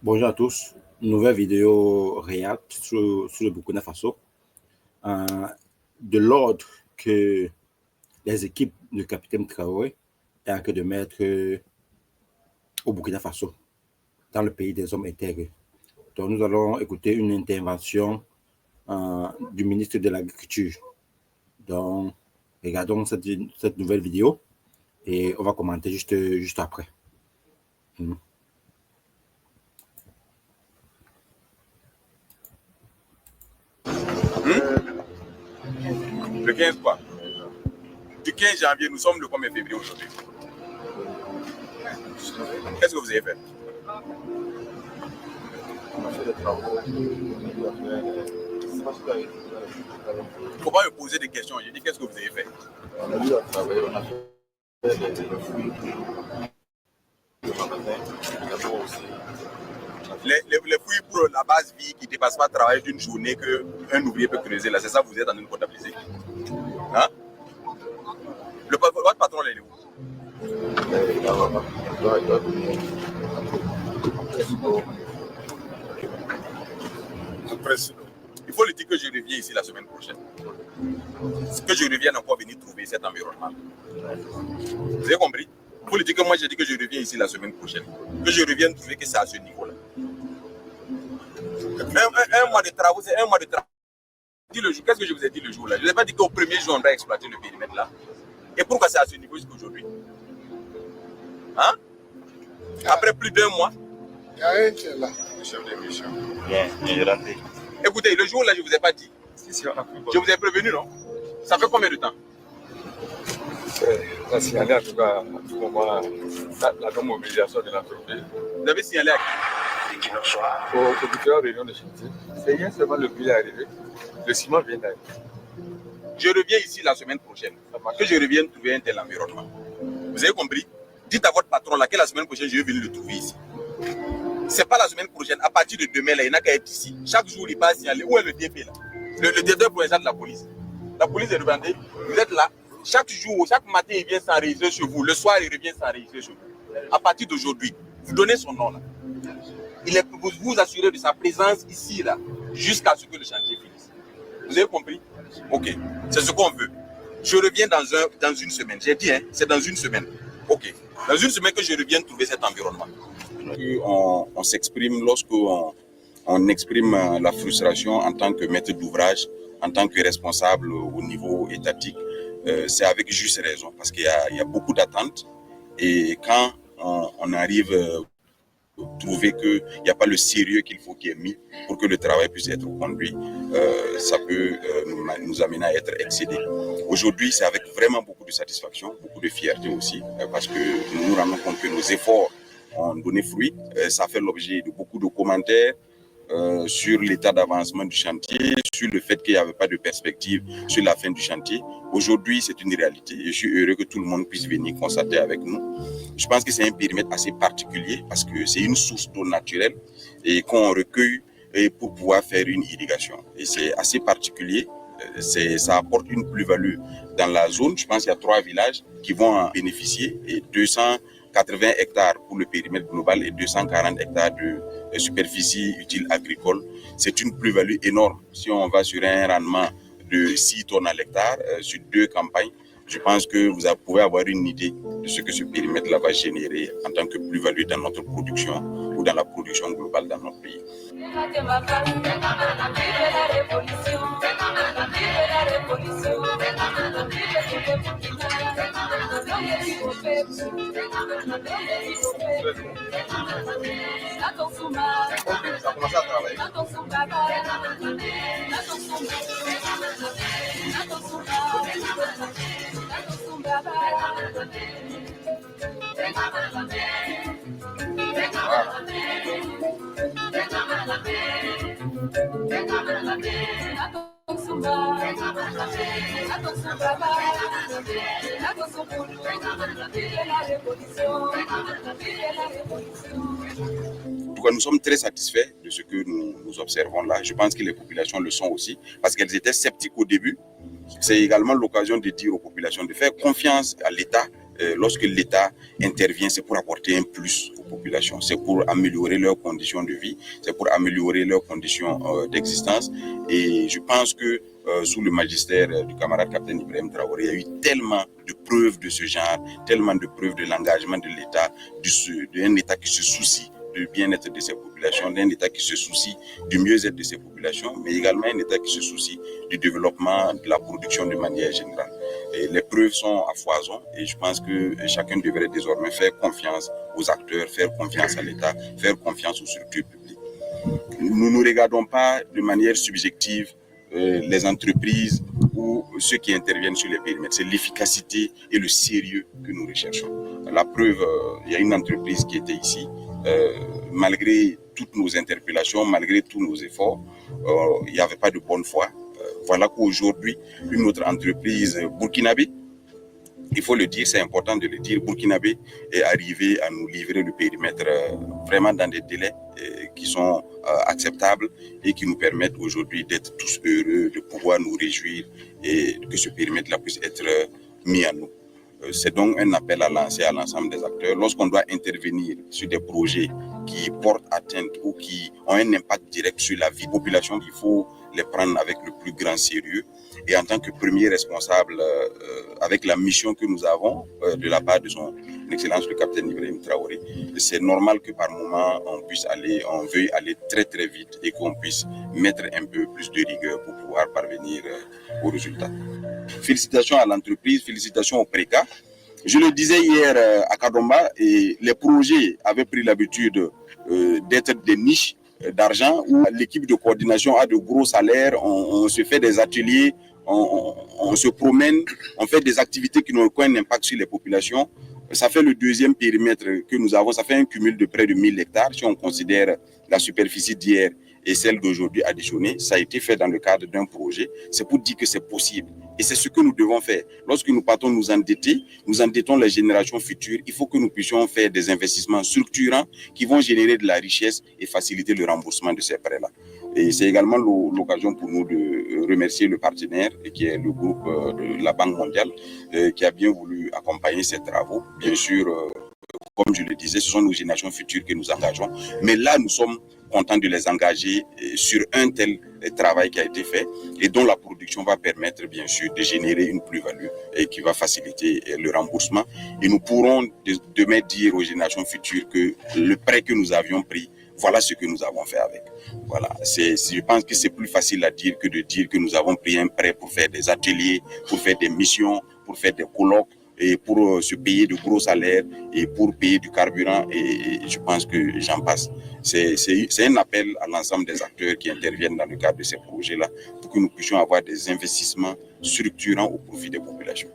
Bonjour à tous. Nouvelle vidéo React sur le Burkina Faso. De l'ordre que les équipes du capitaine Traoré est en train de mettre au Burkina Faso, dans le pays des hommes intègres. Donc nous allons écouter une intervention du ministre de l'Agriculture. Donc regardons cette nouvelle vidéo et on va commenter juste après. Le 15 quoi? Du 15 janvier, nous sommes le 1er février aujourd'hui. Qu'est-ce que vous avez fait? On a fait des travaux. Faut pas me poser des questions. Je dis qu'est-ce que vous avez fait? On a eu à travailler, on a fait des fouilles. Les fouilles pour la base vie qui ne dépasse pas le travail d'une journée qu'un ouvrier peut creuser là, c'est ça que vous êtes en train de comptabiliser? Hein? Votre patron, il est où? Il faut lui dire que je reviens ici la semaine prochaine. Que je revienne encore venir trouver cet environnement. Vous avez compris? Il faut lui dire que moi j'ai dit que je reviens ici la semaine prochaine. Que je revienne trouver que c'est à ce niveau-là. Un mois de travaux, c'est un mois de travaux. Qu'est-ce que je vous ai dit le jour là? Je ne vous ai pas dit qu'au 1er juin on doit exploiter le périmètre là. Et pourquoi c'est à ce niveau jusqu'aujourd'hui? Hein? Après plus d'un mois? Il y a un qui est là, le chef de mission. Bien, rentré. Écoutez, le jour là, je ne vous ai pas dit. Si, on a pris Je vous ai prévenu, non? Ça fait combien de temps? On a signalé en tout cas à tout moment la non-mobilisation de l'entreprise. Vous avez signalé à qui? Au différentes réunions de chantier. C'est rien seulement le bilan est arrivé. Le ciment vient d'arriver. Je reviens ici la semaine prochaine. Que je revienne trouver un tel environnement. Vous avez compris? Dites à votre patron là que la semaine prochaine, je vais venir le trouver ici. C'est pas la semaine prochaine. À partir de demain, là, il n'y a qu'à être ici. Chaque jour, il passe signaler. Où est le DP là? Le directeur provincial de la police. La police est revendée. Vous êtes là. Chaque jour, chaque matin, il vient s'enregistrer chez vous. Le soir, il revient s'enregistrer chez vous. À partir d'aujourd'hui, vous donnez son nom là. Vous vous assurez de sa présence ici là, jusqu'à ce que le chantier finisse. Vous avez compris? Ok. C'est ce qu'on veut. Je reviens dans une semaine. J'ai dit, hein, c'est dans une semaine. Ok. Dans une semaine que je reviens trouver cet environnement. On s'exprime lorsqu'on exprime la frustration en tant que maître d'ouvrage, en tant que responsable au niveau étatique. C'est avec juste raison, parce qu'il y a beaucoup d'attentes. Et quand on arrive à trouver qu'il n'y a pas le sérieux qu'il faut qu'il y ait mis pour que le travail puisse être conduit, ça peut nous amener à être excédés. Aujourd'hui, c'est avec vraiment beaucoup de satisfaction, beaucoup de fierté aussi, parce que nous nous rendons compte que nos efforts ont donné fruit. Ça fait l'objet de beaucoup de commentaires sur l'état d'avancement du chantier, sur le fait qu'il n'y avait pas de perspective sur la fin du chantier. Aujourd'hui, c'est une réalité et je suis heureux que tout le monde puisse venir constater avec nous. Je pense que c'est un périmètre assez particulier parce que c'est une source d'eau naturelle et qu'on recueille pour pouvoir faire une irrigation. Et c'est assez particulier. Ça apporte une plus-value dans la zone. Je pense qu'il y a 3 villages qui vont en bénéficier et 280 hectares pour le périmètre global et 240 hectares de superficie utile agricole. C'est une plus-value énorme. Si on va sur un rendement de 6 tonnes à l'hectare sur 2 campagnes, je pense que vous pouvez avoir une idée de ce que ce périmètre-là va générer en tant que plus-value dans notre production ou dans la production globale dans notre pays. Ça commence à travailler. En tout cas, nous sommes très satisfaits de ce que nous observons là. Je pense que les populations le sont aussi, parce qu'elles étaient sceptiques au début. C'est également l'occasion de dire aux populations de faire confiance à l'État. Lorsque l'État intervient, c'est pour apporter un plus aux populations. populations. C'est pour améliorer leurs conditions de vie, c'est pour améliorer leurs conditions d'existence. Et je pense que sous le magistère du camarade capitaine Ibrahim Traoré, il y a eu tellement de preuves de ce genre, tellement de preuves de l'engagement de l'État, d'un État qui se soucie du bien-être de ses populations, d'un État qui se soucie du mieux-être de ses populations, mais également un État qui se soucie du développement de la production de manière générale. Et les preuves sont à foison et je pense que chacun devrait désormais faire confiance aux acteurs, faire confiance à l'État, faire confiance aux structures publiques. Nous ne regardons pas de manière subjective les entreprises ou ceux qui interviennent sur les périmètres. C'est l'efficacité et le sérieux que nous recherchons. La preuve, il y a une entreprise qui était ici, malgré toutes nos interpellations, malgré tous nos efforts, il n'y avait pas de bonne foi. Voilà qu'aujourd'hui, une autre entreprise burkinabé, il faut le dire, c'est important de le dire, burkinabé est arrivé à nous livrer le périmètre vraiment dans des délais qui sont acceptables et qui nous permettent aujourd'hui d'être tous heureux, de pouvoir nous réjouir et que ce périmètre-là puisse être mis à nous. C'est donc un appel à lancer à l'ensemble des acteurs. Lorsqu'on doit intervenir sur des projets qui portent atteinte ou qui ont un impact direct sur la vie de la population, il faut les prendre avec le plus grand sérieux. Et en tant que premier responsable, avec la mission que nous avons de la part de son Excellence le capitaine Ibrahim Traoré, c'est normal que par moment on veuille aller très très vite et qu'on puisse mettre un peu plus de rigueur pour pouvoir parvenir au résultat. Félicitations à l'entreprise, félicitations au PRECA. Je le disais hier à Kadomba, et les projets avaient pris l'habitude d'être des niches d'argent où l'équipe de coordination a de gros salaires, on se fait des ateliers, on se promène, on fait des activités qui n'ont aucun impact sur les populations. Ça fait le deuxième périmètre que nous avons, ça fait un cumul de près de 1000 hectares si on considère la superficie d'hier et celle d'aujourd'hui additionnée. Ça a été fait dans le cadre d'un projet. C'est pour dire que c'est possible. Et c'est ce que nous devons faire. Lorsque nous partons nous endetter, nous endettons les générations futures. Il faut que nous puissions faire des investissements structurants qui vont générer de la richesse et faciliter le remboursement de ces prêts-là. Et c'est également l'occasion pour nous de remercier le partenaire, qui est le groupe de la Banque mondiale, qui a bien voulu accompagner ces travaux. Bien sûr, comme je le disais, ce sont nos générations futures que nous engageons. Mais là, nous sommes contents de les engager sur un tel travail qui a été fait et dont la production va permettre, bien sûr, de générer une plus-value et qui va faciliter le remboursement. Et nous pourrons demain dire aux générations futures que le prêt que nous avions pris, voilà ce que nous avons fait avec. Voilà. Je pense que c'est plus facile à dire que de dire que nous avons pris un prêt pour faire des ateliers, pour faire des missions, pour faire des colloques et pour se payer de gros salaires et pour payer du carburant et je pense que j'en passe. C'est un appel à l'ensemble des acteurs qui interviennent dans le cadre de ces projets-là pour que nous puissions avoir des investissements structurants au profit des populations.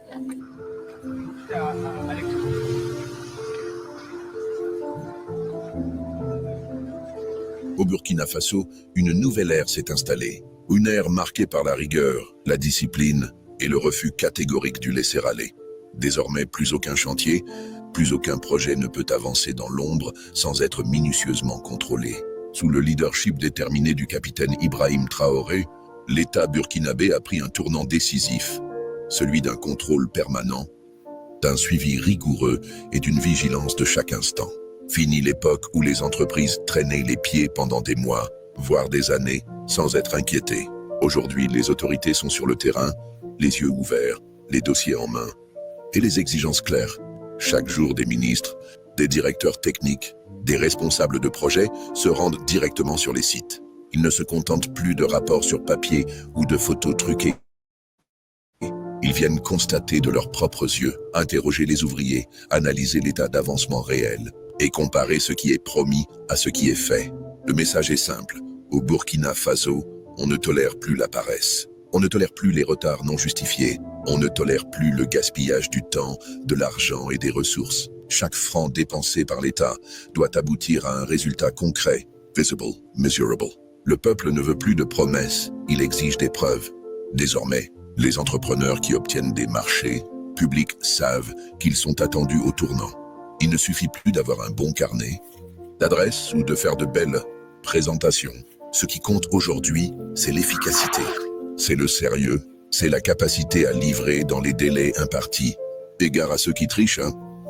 Au Burkina Faso, une nouvelle ère s'est installée. Une ère marquée par la rigueur, la discipline et le refus catégorique du laisser-aller. Désormais, plus aucun chantier, plus aucun projet ne peut avancer dans l'ombre sans être minutieusement contrôlé. Sous le leadership déterminé du capitaine Ibrahim Traoré, l'État burkinabé a pris un tournant décisif, celui d'un contrôle permanent, d'un suivi rigoureux et d'une vigilance de chaque instant. Fini l'époque où les entreprises traînaient les pieds pendant des mois, voire des années, sans être inquiétées. Aujourd'hui, les autorités sont sur le terrain, les yeux ouverts, les dossiers en main, et les exigences claires. Chaque jour, des ministres, des directeurs techniques, des responsables de projets se rendent directement sur les sites. Ils ne se contentent plus de rapports sur papier ou de photos truquées. Ils viennent constater de leurs propres yeux, interroger les ouvriers, analyser l'état d'avancement réel et comparer ce qui est promis à ce qui est fait. Le message est simple. Au Burkina Faso, on ne tolère plus la paresse. On ne tolère plus les retards non justifiés. On ne tolère plus le gaspillage du temps, de l'argent et des ressources. Chaque franc dépensé par l'État doit aboutir à un résultat concret, visible, measurable. Le peuple ne veut plus de promesses, il exige des preuves. Désormais, les entrepreneurs qui obtiennent des marchés publics savent qu'ils sont attendus au tournant. Il ne suffit plus d'avoir un bon carnet d'adresses ou de faire de belles présentations. Ce qui compte aujourd'hui, c'est l'efficacité, c'est le sérieux, c'est la capacité à livrer dans les délais impartis. Égard à ceux qui trichent,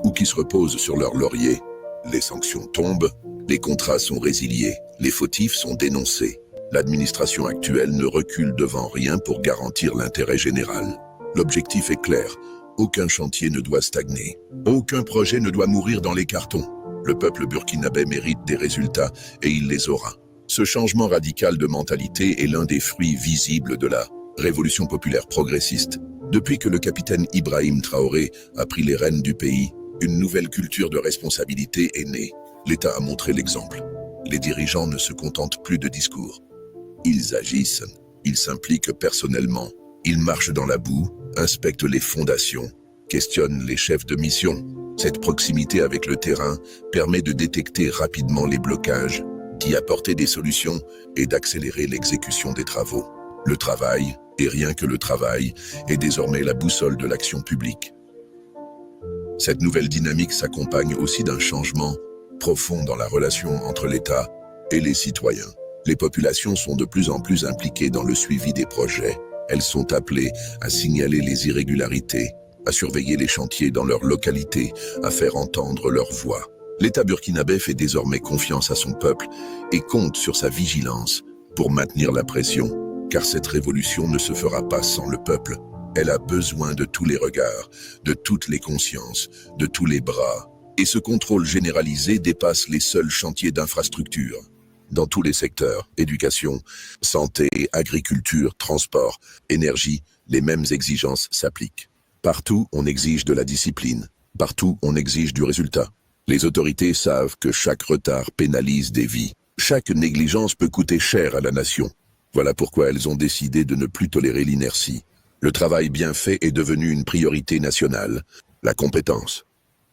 ou qui se reposent sur leur laurier. Les sanctions tombent, les contrats sont résiliés, les fautifs sont dénoncés. L'administration actuelle ne recule devant rien pour garantir l'intérêt général. L'objectif est clair, aucun chantier ne doit stagner, aucun projet ne doit mourir dans les cartons. Le peuple burkinabé mérite des résultats et il les aura. Ce changement radical de mentalité est l'un des fruits visibles de la révolution populaire progressiste. Depuis que le capitaine Ibrahim Traoré a pris les rênes du pays, une nouvelle culture de responsabilité est née. L'État a montré l'exemple. Les dirigeants ne se contentent plus de discours. Ils agissent, ils s'impliquent personnellement, ils marchent dans la boue, inspectent les fondations, questionnent les chefs de mission. Cette proximité avec le terrain permet de détecter rapidement les blocages, d'y apporter des solutions et d'accélérer l'exécution des travaux. Le travail, et rien que le travail, est désormais la boussole de l'action publique. Cette nouvelle dynamique s'accompagne aussi d'un changement profond dans la relation entre l'État et les citoyens. Les populations sont de plus en plus impliquées dans le suivi des projets. Elles sont appelées à signaler les irrégularités, à surveiller les chantiers dans leur localité, à faire entendre leur voix. L'État burkinabé fait désormais confiance à son peuple et compte sur sa vigilance pour maintenir la pression, car cette révolution ne se fera pas sans le peuple. Elle a besoin de tous les regards, de toutes les consciences, de tous les bras. Et ce contrôle généralisé dépasse les seuls chantiers d'infrastructure. Dans tous les secteurs, éducation, santé, agriculture, transport, énergie, les mêmes exigences s'appliquent. Partout, on exige de la discipline. Partout, on exige du résultat. Les autorités savent que chaque retard pénalise des vies. Chaque négligence peut coûter cher à la nation. Voilà pourquoi elles ont décidé de ne plus tolérer l'inertie. Le travail bien fait est devenu une priorité nationale. La compétence,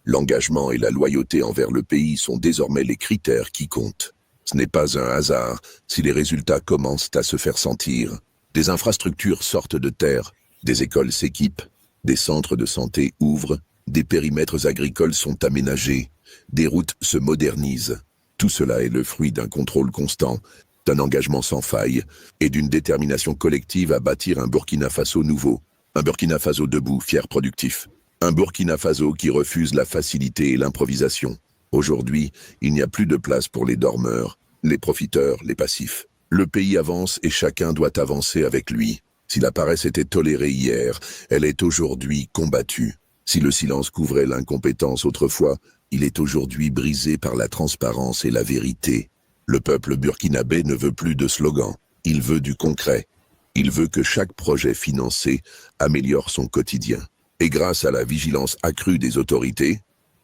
l'engagement et la loyauté envers le pays sont désormais les critères qui comptent. Ce n'est pas un hasard si les résultats commencent à se faire sentir. Des infrastructures sortent de terre, des écoles s'équipent, des centres de santé ouvrent, des périmètres agricoles sont aménagés, des routes se modernisent. Tout cela est le fruit d'un contrôle constant, d'un engagement sans faille et d'une détermination collective à bâtir un Burkina Faso nouveau. Un Burkina Faso debout, fier, productif. Un Burkina Faso qui refuse la facilité et l'improvisation. Aujourd'hui, il n'y a plus de place pour les dormeurs, les profiteurs, les passifs. Le pays avance et chacun doit avancer avec lui. Si la paresse était tolérée hier, elle est aujourd'hui combattue. Si le silence couvrait l'incompétence autrefois, il est aujourd'hui brisé par la transparence et la vérité. Le peuple burkinabé ne veut plus de slogans, il veut du concret. Il veut que chaque projet financé améliore son quotidien. Et grâce à la vigilance accrue des autorités,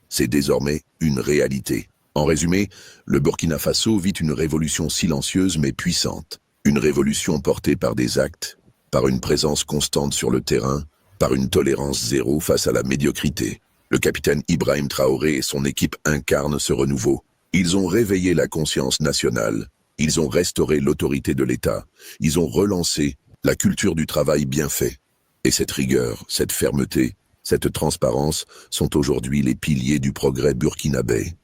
c'est désormais une réalité. En résumé, le Burkina Faso vit une révolution silencieuse mais puissante. Une révolution portée par des actes, par une présence constante sur le terrain, par une tolérance zéro face à la médiocrité. Le capitaine Ibrahim Traoré et son équipe incarnent ce renouveau. Ils ont réveillé la conscience nationale, ils ont restauré l'autorité de l'État, ils ont relancé la culture du travail bien fait. Et cette rigueur, cette fermeté, cette transparence sont aujourd'hui les piliers du progrès burkinabé.